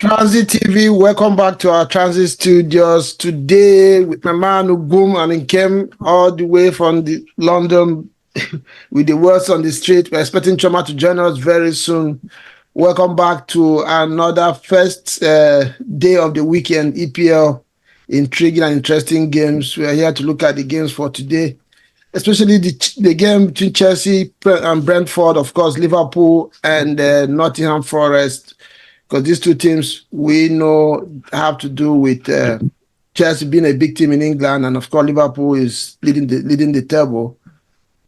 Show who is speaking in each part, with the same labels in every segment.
Speaker 1: Transit TV, welcome back to our Transit Studios. Today with my man Ugum and Nkem all the way from London with the words on the street. We're expecting Choma to join us very soon. Welcome back to another first day of the weekend, EPL. Intriguing and interesting games. We are here to look at the games for today, especially the game between Chelsea and Brentford, of course, Liverpool and Nottingham Forest. Because these two teams we know have to do with Chelsea being a big team in England, and of course Liverpool is leading the table.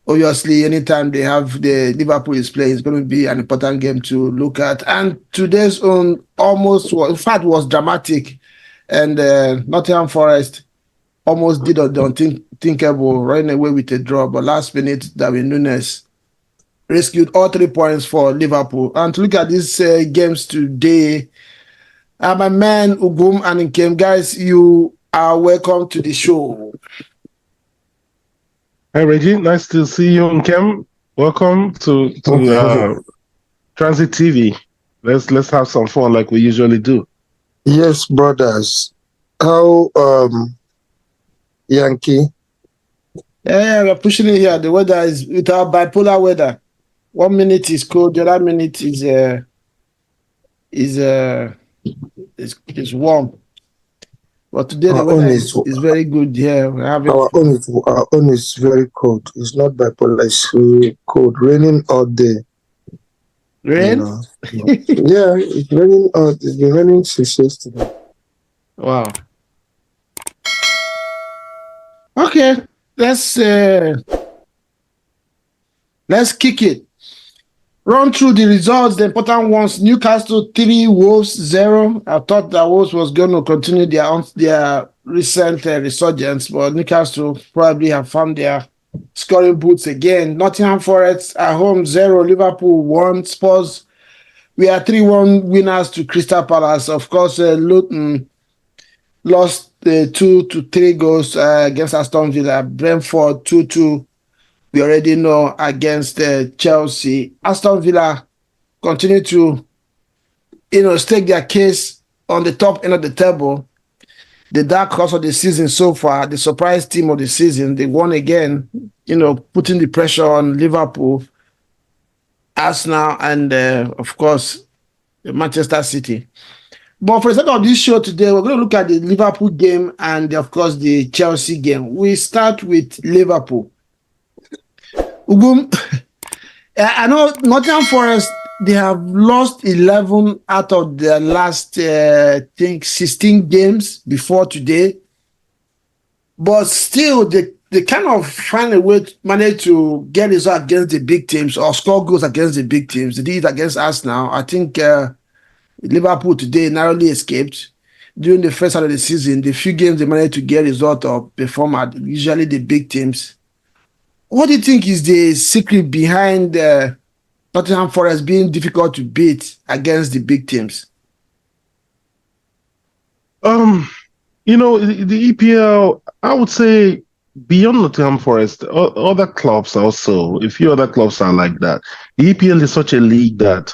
Speaker 1: Obviously, anytime they have the Liverpool is playing, it's going to be an important game to look at. And today's own was dramatic, and Nottingham Forest almost did the unthinkable, running away with a draw. But last minute, Darwin Núñez rescued all 3 points for Liverpool. And to look at these games today, my man Ugum and Nkem, guys, you are welcome to the show.
Speaker 2: Hi Reggie, nice to see you, Nkem. Welcome to Transit TV. Let's have some fun like we usually do.
Speaker 3: Yes, brothers. How Yankee?
Speaker 1: Yeah, we're pushing it here. The weather is with our bipolar weather. 1 minute is cold, the other minute is warm. But today the weather is very good here.
Speaker 3: Our own is very cold. It's not bipolar, it's really cold. Raining all day.
Speaker 1: Rain?
Speaker 3: Yeah, it's raining all day. It's been raining since yesterday.
Speaker 1: Wow. Okay, let's kick it. Run through the results, the important ones. Newcastle 3, Wolves 0. I thought that Wolves was going to continue their recent resurgence, but Newcastle probably have found their scoring boots again. Nottingham Forest at home 0, Liverpool 1, Spurs. We are 3-1 winners to Crystal Palace. Of course, Luton lost 2-3 goals against Aston Villa. Brentford 2-2. We already know against Chelsea. Aston Villa continue to, stake their case on the top end of the table. The dark horse of the season so far, the surprise team of the season, they won again, putting the pressure on Liverpool, Arsenal, and of course, Manchester City. But for the sake of this show today, we're going to look at the Liverpool game and, of course, the Chelsea game. We start with Liverpool. Ugum, I know Nottingham Forest, they have lost 11 out of their last, 16 games before today. But still, they kind of find a way to manage to get results against the big teams or score goals against the big teams. They did it against Arsenal. I think Liverpool today narrowly escaped. During the first half of the season, the few games they managed to get results or perform at usually the big teams. What do you think is the secret behind Nottingham Forest being difficult to beat against the big teams?
Speaker 2: The EPL, I would say beyond Nottingham Forest, other clubs also, a few other clubs are like that. The EPL is such a league that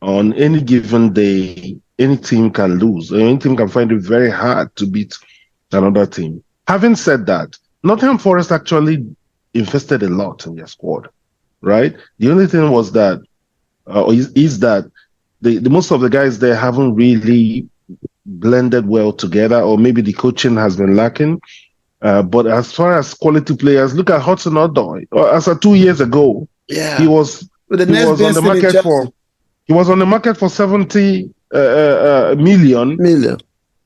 Speaker 2: on any given day, any team can lose. Any team can find it very hard to beat another team. Having said that, Nottingham Forest actually invested a lot in their squad, right? The only thing was that, is that the most of the guys there haven't really blended well together, or maybe the coaching has been lacking. But as far as quality players, look at Hudson-Odoi. As of 2 years ago, he was on the market for 70 million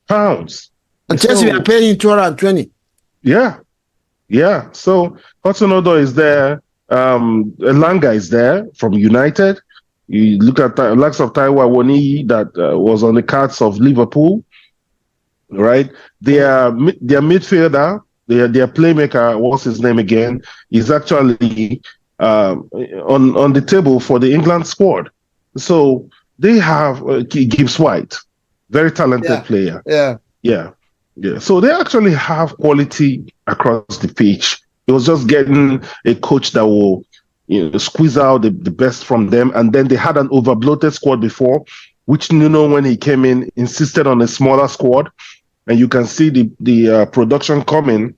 Speaker 2: pounds.
Speaker 1: And Chelsea are paying 220.
Speaker 2: Yeah. So Hudson-Odoi is there. Elanga is there from United. You look at the likes of Taiwo Awoniyi that was on the cards of Liverpool, right? Their midfielder, their playmaker, what's his name again, is actually on the table for the England squad. So they have Gibbs White, very talented player. Yeah. So they actually have quality across the pitch. It was just getting a coach that will squeeze out the best from them. And then they had an over-bloated squad before which Nuno, when he came in, insisted on a smaller squad, and you can see the production coming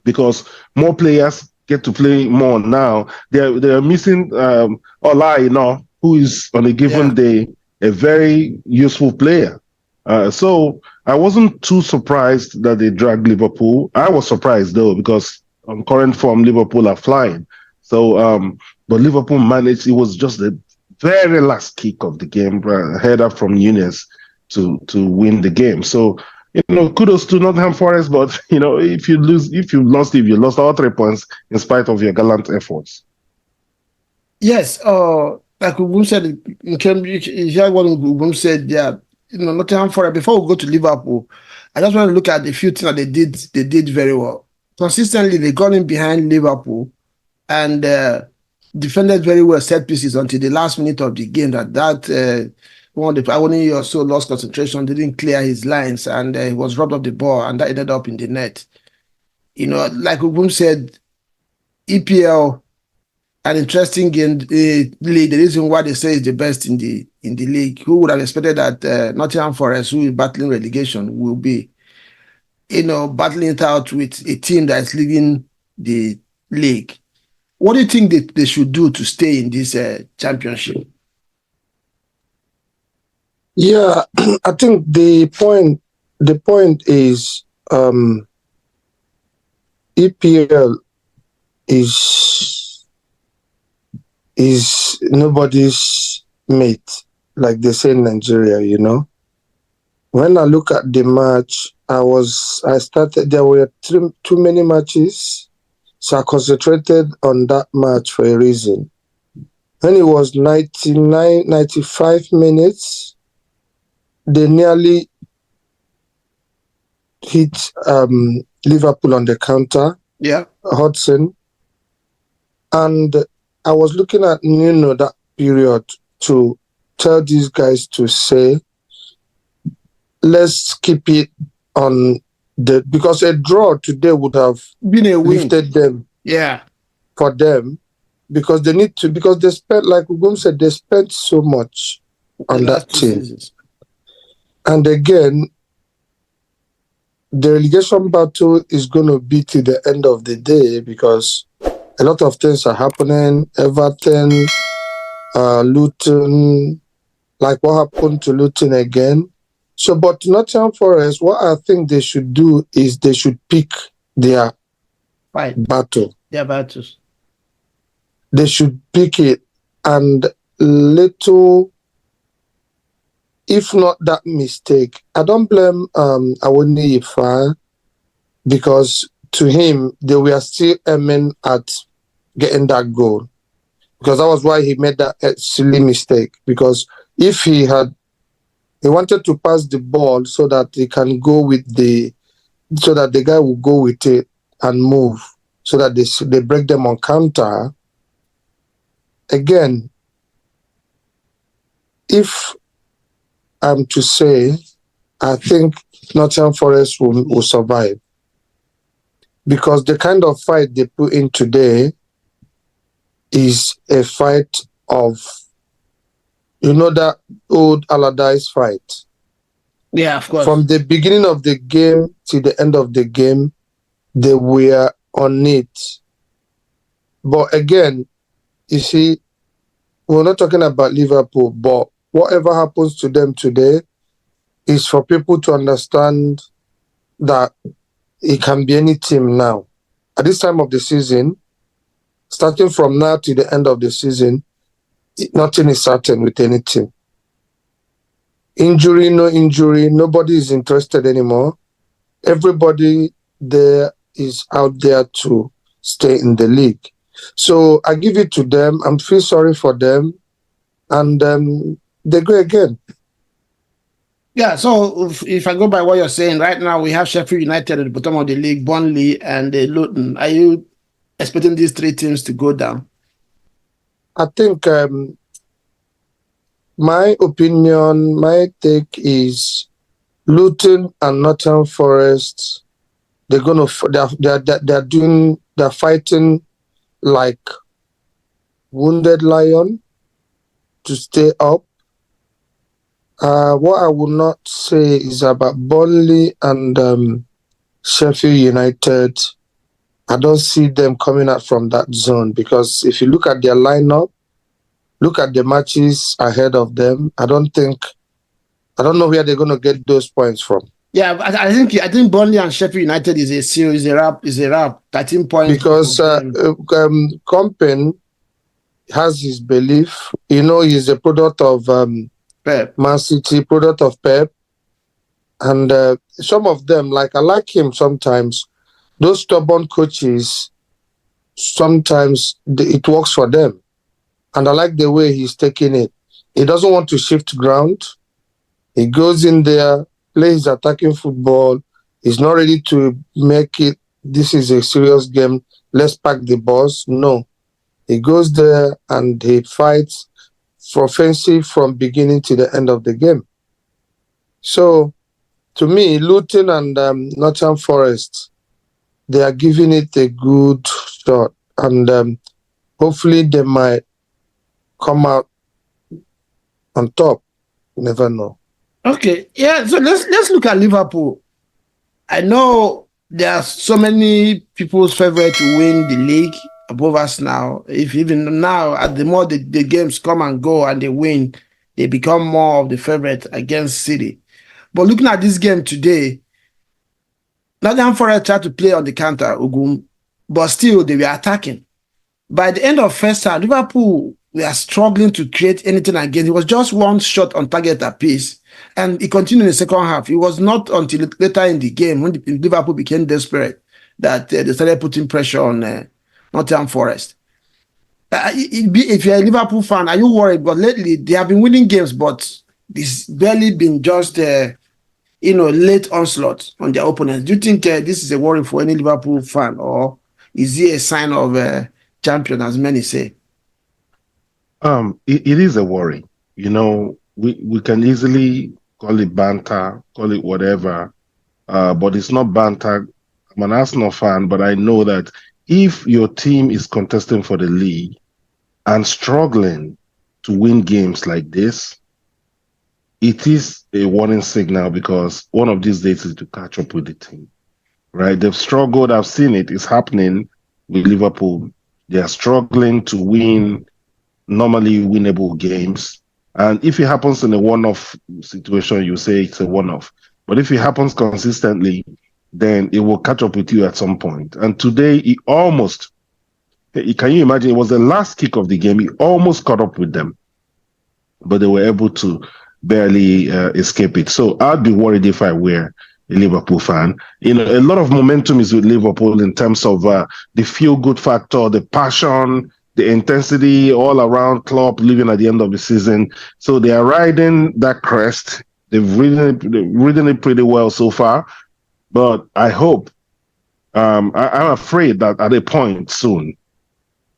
Speaker 2: because more players get to play more now. They're missing Ola, who is on a given day a very useful player. So I wasn't too surprised that they dragged Liverpool. I was surprised though because on current form Liverpool are flying. So but Liverpool managed. It was just the very last kick of the game, header from Nunes to win the game. So kudos to Nottingham Forest, but if you lost all 3 points in spite of your gallant efforts.
Speaker 1: Yes, like Ubum said in Cambridge, you hear what Ubum said there. Nottingham Forest. Before we go to Liverpool, I just want to look at a few things that they did. They did very well. Consistently, they got in behind Liverpool and defended very well set pieces until the last minute of the game. One of the Awoni also lost concentration, didn't clear his lines, and he was robbed of the ball, and that ended up in the net. Like Ubum said, EPL, an interesting game league. The reason why they say it's the best in the league. Who would have expected that Nottingham Forest, who is battling relegation, will be battling it out with a team that is leading the league? What do you think they should do to stay in this championship?
Speaker 3: Yeah, I think the point is EPL is nobody's mate, like they say in Nigeria, When I look at the match, there were too many matches, so I concentrated on that match for a reason. When it was 95 minutes, they nearly hit Liverpool on the counter.
Speaker 1: Yeah.
Speaker 3: Hudson. And I was looking at Nuno that period to tell these guys to say, let's keep it on because a draw today would have
Speaker 1: been a win.
Speaker 3: Lifted them.
Speaker 1: Yeah.
Speaker 3: For them, because they need to, because they spent, like Ugum said, they spent so much on that team. Seasons. And again, the relegation battle is going to be to the end of the day because a lot of things are happening. Everton, Luton, like what happened to Luton again. So, but Nottingham Forest, what I think they should do is they should pick their battle.
Speaker 1: Their battles.
Speaker 3: They should pick it and little, if not that mistake. I don't blame Awoni Ifa because to him, they were still aiming at getting that goal. Because that was why he made that silly mistake. Because if he wanted to pass the ball so that he can go with so that the guy will go with it and move, so that they break them on counter. Again, if I'm to say, I think Nottingham Forest will survive. Because the kind of fight they put in today is a fight of, that old Allardyce fight.
Speaker 1: Yeah, of course.
Speaker 3: From the beginning of the game to the end of the game, they were on it. But again, you see, we're not talking about Liverpool, but whatever happens to them today is for people to understand that it can be any team now. At this time of the season, starting from now to the end of the season, nothing is certain with any team. Injury, no injury, nobody is interested anymore. Everybody there is out there to stay in the league. So I give it to them. I feel sorry for them. And they go again.
Speaker 1: Yeah, so if I go by what you're saying, right now we have Sheffield United at the bottom of the league, Burnley and Luton. Are you expecting these three teams to go down?
Speaker 3: I think my opinion, my take is Luton and Nottingham Forest. They're fighting like wounded lion to stay up. What I would not say is about Burnley and Sheffield United. I don't see them coming out from that zone because if you look at their lineup, look at the matches ahead of them, I don't know where they're going to get those points from.
Speaker 1: Yeah, I think Burnley and Sheffield United is a series, is a wrap. 13 points.
Speaker 3: Because Company has his belief. He's a product of
Speaker 1: Pep.
Speaker 3: Man City, product of Pep. And some of them, like I like him sometimes, those stubborn coaches, sometimes it works for them. And I like the way he's taking it. He doesn't want to shift ground. He goes in there, plays attacking football. He's not ready to make it, this is a serious game, let's pack the balls. No. He goes there and he fights for offensive from beginning to the end of the game. So, to me, Luton and Nottingham Forest, they are giving it a good shot. And hopefully they might come out on top. Never know.
Speaker 1: Okay, yeah. So let's look at Liverpool. I know there are so many people's favorite to win the league above us now. If even now, at the more the games come and go and they win, they become more of the favorite against City. But looking at this game today, Nottingham Forest tried to play on the counter, Ugum, but still they were attacking. By the end of first half, Liverpool were struggling to create anything again. It was just one shot on target apiece. And it continued in the second half. It was not until later in the game when Liverpool became desperate that they started putting pressure on Nottingham Forest. If you're a Liverpool fan, are you worried? But lately, they have been winning games, but it's barely been just late onslaught on their opponents. Do you think this is a worry for any Liverpool fan, or is it a sign of champion, as many say?
Speaker 2: It is a worry. We can easily call it banter, call it whatever, but it's not banter. I'm an Arsenal fan, but I know that if your team is contesting for the league and struggling to win games like this, it is a warning signal because one of these days is to catch up with the team, right? They've struggled. I've seen it. It's happening with Liverpool. They are struggling to win normally winnable games. And if it happens in a one-off situation, you say it's a one-off. But if it happens consistently, then it will catch up with you at some point. And today, can you imagine? It was the last kick of the game. He almost caught up with them, but they were able to barely escape it. So I'd be worried if I were a Liverpool fan. A lot of momentum is with Liverpool in terms of the feel-good factor, the passion, the intensity all around Klopp leaving at the end of the season. So they are riding that crest. They've ridden it pretty well so far. But I hope, I'm afraid that at a point soon,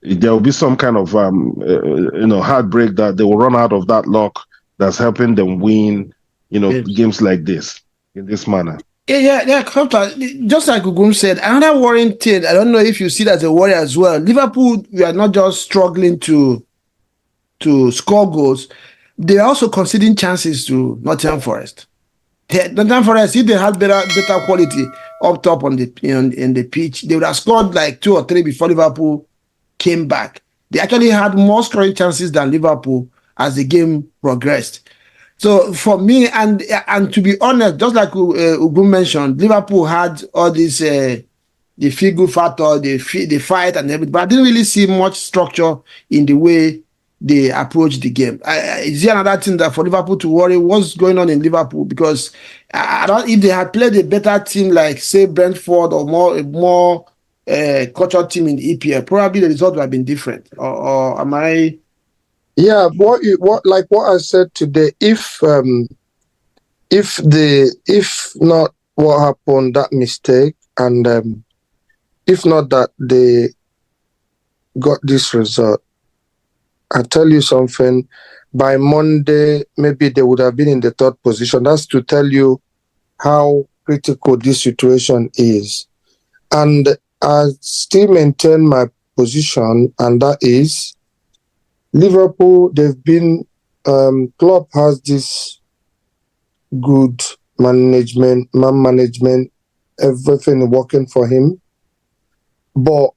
Speaker 2: there will be some kind of heartbreak that they will run out of that luck that's helping them win, games like this in this manner.
Speaker 1: Yeah. Just like Ugum said, another worrying thing, I don't know if you see that as a worry as well. Liverpool, we are not just struggling to score goals, they are also conceding chances to Nottingham Forest. Nottingham Forest, if they had better quality up top on the in the pitch, they would have scored like 2 or 3 before Liverpool came back. They actually had more scoring chances than Liverpool as the game progressed. So for me, and to be honest, just like Ugu mentioned, Liverpool had all this the feel good factor, the fight and everything, but I didn't really see much structure in the way they approach the game. Is there another thing that for Liverpool to worry? What's going on in Liverpool? Because if they had played a better team like say Brentford or more cultured team in the EPL, probably the result would have been different. Or am I?
Speaker 3: Yeah, what I said today, if not what happened, that mistake, and if not that they got this result, I tell you something, by Monday maybe they would have been in the 3rd position. That's to tell you how critical this situation is. And I still maintain my position, and that is Liverpool, they've been, Klopp has this good management, man management, everything working for him. But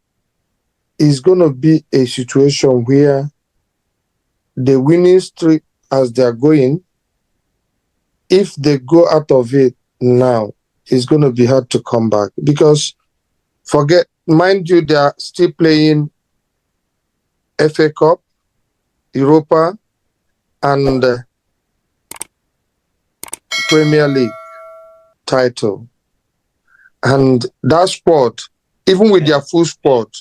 Speaker 3: it's going to be a situation where the winning streak, as they're going, if they go out of it now, it's going to be hard to come back. Because mind you, they are still playing FA Cup, Europa, and Premier League title. And that sport, even with their full sport,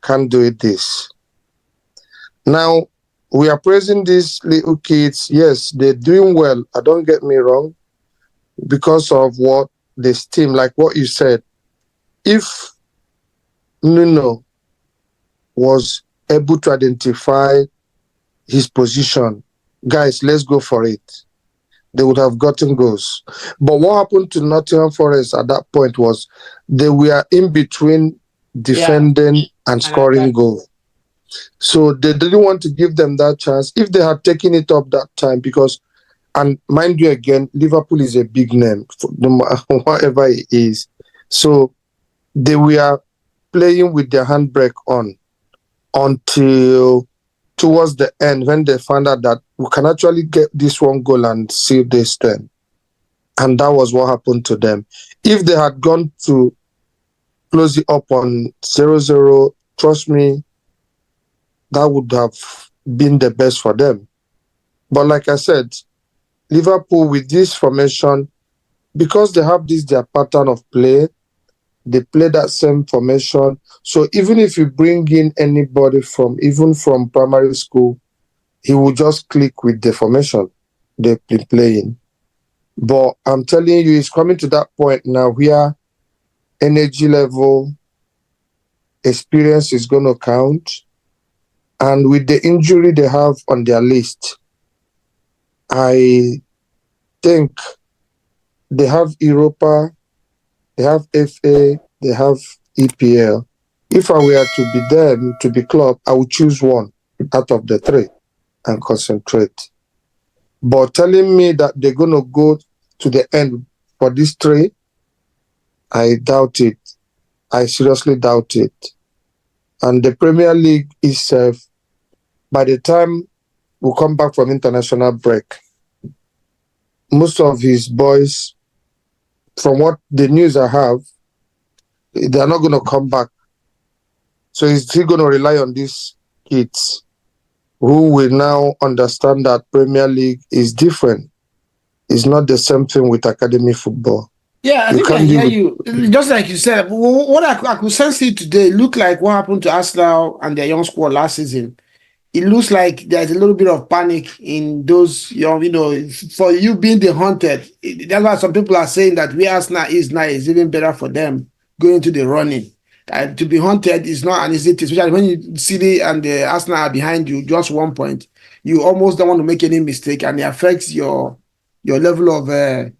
Speaker 3: can't do it this. Now, we are praising these little kids. Yes, they're doing well. Don't get me wrong, because of what this team, like what you said. If Nuno was able to identify his position, guys, let's go for it, they would have gotten goals. But what happened to Nottingham Forest at that point was they were in between defending and scoring goal. So they didn't want to give them that chance. If they had taken it up that time, because, and mind you again, Liverpool is a big name, whatever it is. So they were playing with their handbrake on until towards the end, when they found out that we can actually get this one goal and save this thing. And that was what happened to them. If they had gone to close it up on 0-0, trust me, that would have been the best for them. But like I said, Liverpool with this formation, because they have their pattern of play, they play that same formation. So even if you bring in anybody even from primary school, he will just click with the formation they've been playing. But I'm telling you, it's coming to that point now where energy level, experience is going to count. And with the injury they have on their list, I think they have Europa, they have FA, they have EPL. If I were to be them, to be club, I would choose one out of the three and concentrate. But telling me that they're going to go to the end for these three, I doubt it. I seriously doubt it. And the Premier League itself, by the time we come back from international break, most of his boys, from what the news I have, they're not going to come back. So he's still going to rely on these kids who will now understand that Premier League is different. It's not the same thing with academy football.
Speaker 1: Yeah, I think I hear you. Just like you said, what I could sense it today looked like what happened to Arsenal and their young squad last season. It looks like there's a little bit of panic in those young, for you being the hunted. That's why some people are saying that where Arsenal is now is even better for them going into the running. To be hunted is not an easy thing, especially when you City and the Arsenal are behind you, just 1 point. You almost don't want to make any mistake, and it affects your level of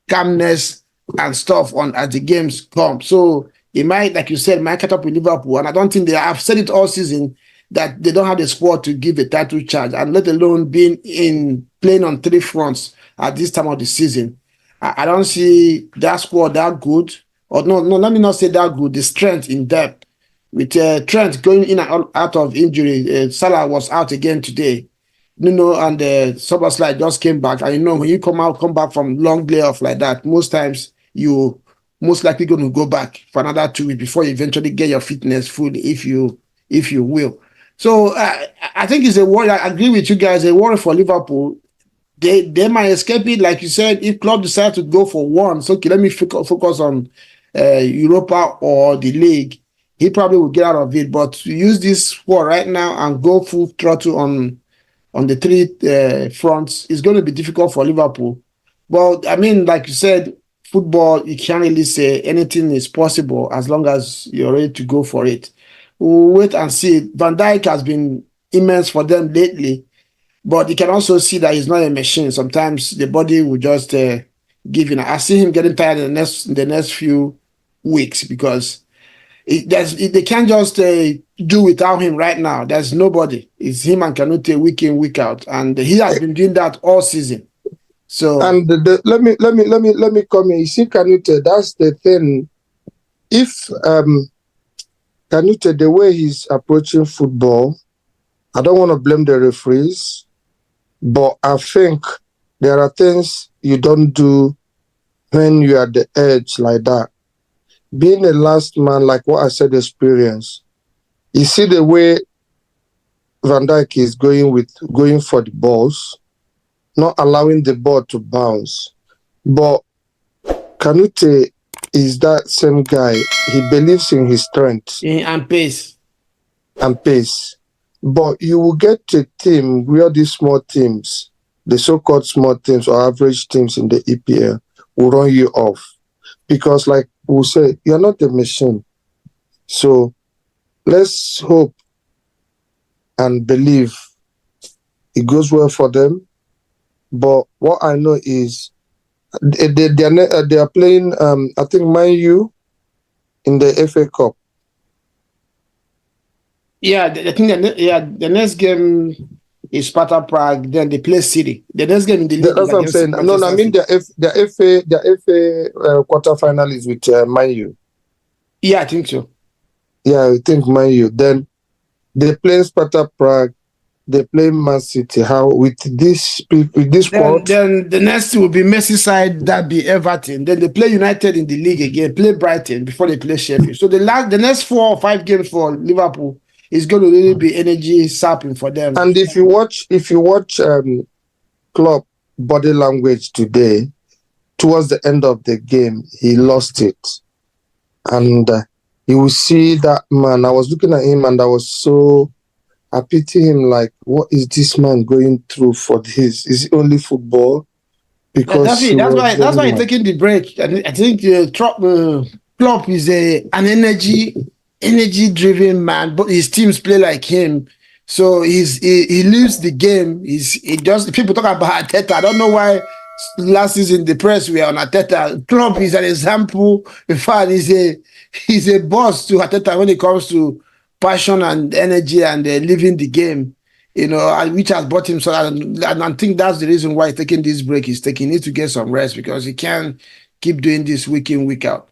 Speaker 1: calmness and stuff as the games come. So it might, like you said, might catch up with Liverpool. And I don't think I've said it all season that they don't have the squad to give a title charge, and let alone playing on three fronts at this time of the season. I don't see that squad that good. Or no, let me not say that good. The strength in depth. With Trent going in and out of injury, Salah was out again today. Nuno and Soboslai just came back. And when you come back from long layoff like that, most times you most likely going to go back for another 2 weeks before you eventually get your fitness full, if you will. So I think it's a worry. I agree with you guys. A worry for Liverpool. They might escape it, like you said. If club decide to go for one, so okay, let me focus on Europa or the league. He probably will get out of it. But to use this squad right now and go full throttle on the three fronts is going to be difficult for Liverpool. Well, I mean, like you said, football, you can't really say anything is possible as long as you're ready to go for it. We'll wait and see. Van Dijk has been immense for them lately, but you can also see that he's not a machine. Sometimes the body will just give in. I see him getting tired in the next few weeks because they can't just do without him right now. There's nobody. It's him and Kanute week in, week out. And he has been doing that all season. So
Speaker 3: And let me come in. You see, Canute, that's the thing. If Canute, the way he's approaching football, I don't want to blame the referees, but I think there are things you don't do when you are at the edge like that. Being a last man, like what I said, experience. You see the way Van Dijk is going for the balls, not allowing the ball to bounce. But Canute is that same guy. He believes in his strength
Speaker 1: and pace.
Speaker 3: and pace. But you will get a team where these small teams, the so-called small teams or average teams in the EPL, will run you off. Because like we say, you're not a machine. So let's hope and believe it goes well for them. But what I know is they are playing, I think, Man U in the FA Cup.
Speaker 1: Yeah, I think the next game is Sparta Prague. Then they play City. The next game in the league is
Speaker 3: That's what I'm
Speaker 1: against
Speaker 3: saying. No,
Speaker 1: Manchester
Speaker 3: I mean
Speaker 1: City.
Speaker 3: the FA quarterfinal is with Man U.
Speaker 1: Yeah, I think so.
Speaker 3: Yeah, I think Man U. Then they play Sparta Prague. They play Man City. How with this squad?
Speaker 1: Then the next will be Merseyside, Derby, Everton. Then they play United in the league again, play Brighton before they play Sheffield. So the next 4 or 5 games for Liverpool is going to really be energy sapping for them.
Speaker 3: And if you watch Klopp body language today, towards the end of the game, he lost it, and you will see that man. I was looking at him and I pity him. Like, what is this man going through for this? Is it only football? Because
Speaker 1: that's why he's taking the break. And I think Klopp is an energy driven man, but his teams play like him. So he leaves the game. He just people talk about Arteta. I don't know why last season the press were on Arteta. Klopp is an example. In fact, he's a boss to Arteta when it comes to passion and energy and living the game. Which has brought him so, and I think that's the reason why he's taking this break. He needs to get some rest because he can't keep doing this week in, week out.